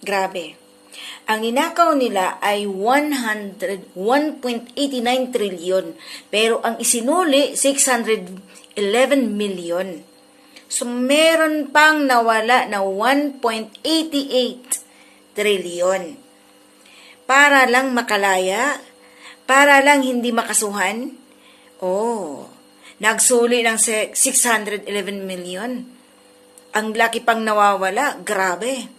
Grabe. Ang ninakaw nila ay 1.89 trillion. Pero ang isinuli, 611 million. So, meron pang nawala na 1.88 trillion. Para lang makalaya? Para lang hindi makasuhan? Oh, nagsuli ng 611 million. Ang laki pang nawawala. Grabe.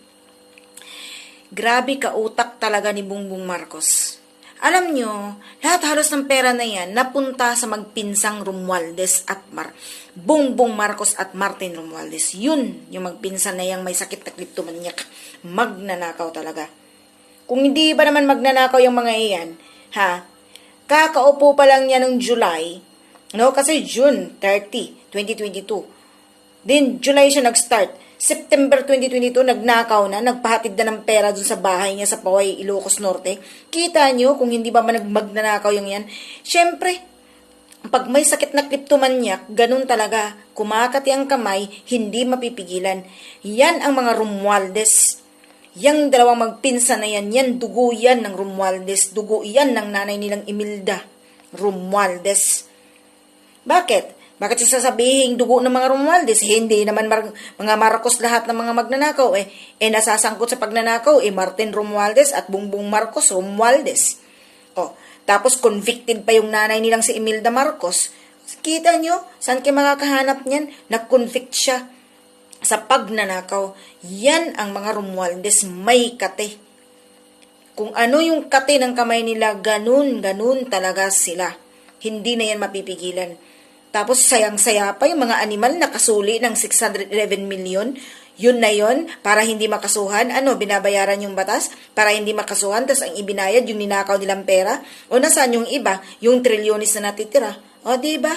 Grabe kautak talaga ni Bongbong Marcos. Alam nyo, lahat halos ng pera na yan napunta sa magpinsang Romualdez at Bongbong Marcos at Martin Romualdez. Yun, yung magpinsan na yang may sakit na kleptomaniak. Magnanakaw talaga. Kung hindi ba naman magnanakaw yung mga iyan, kakaupo pa lang niya ng July, no? Kasi June 30, 2022. Then, July siya nag-start. September 2022, nagnakaw na, nagpahatid na ng pera dun sa bahay niya sa Paway, Ilocos Norte. Kita nyo kung hindi ba magnanakaw yung yan? Siyempre, pag may sakit na kleptomaniak, ganun talaga. Kumakati ang kamay, hindi mapipigilan. Yan ang mga Romualdez. Yang dalawang magpinsan na yan, yan dugo yan ng Romualdez. Dugo yan ng nanay nilang Imelda Romualdez. Bakit? Bakit sasabihin dugo ng mga Romualdez? Hindi naman mga Marcos lahat ng mga magnanakaw. Nasasangkot sa pagnanakaw, Martin Romualdez at Bongbong Marcos Romualdez. Tapos convicted pa yung nanay nilang si Imelda Marcos. Kita nyo, saan kayo makakahanap niyan? Nag-convict siya sa pagnanakaw. Yan ang mga Romualdez, may kate. Kung ano yung kate ng kamay nila, ganun talaga sila. Hindi na yan mapipigilan. Tapos sayang-saya pa yung mga animal na kasuli ng 611 million. Yun na yun, para hindi makasuhan. Binabayaran yung batas para hindi makasuhan, tapos ang ibinayad yung ninakaw nilang pera. O nasaan yung iba, yung trilyonis na natitira? O diba?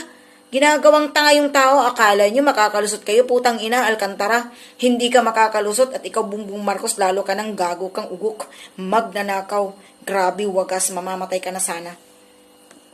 Ginagawang tanga yung tao, akala nyo makakalusot kayo, putang ina, Alcantara. Hindi ka makakalusot at ikaw, Bongbong Marcos, lalo ka ng gago kang ugok. Magnanakaw. Grabe, wagas, mamamatay ka na sana.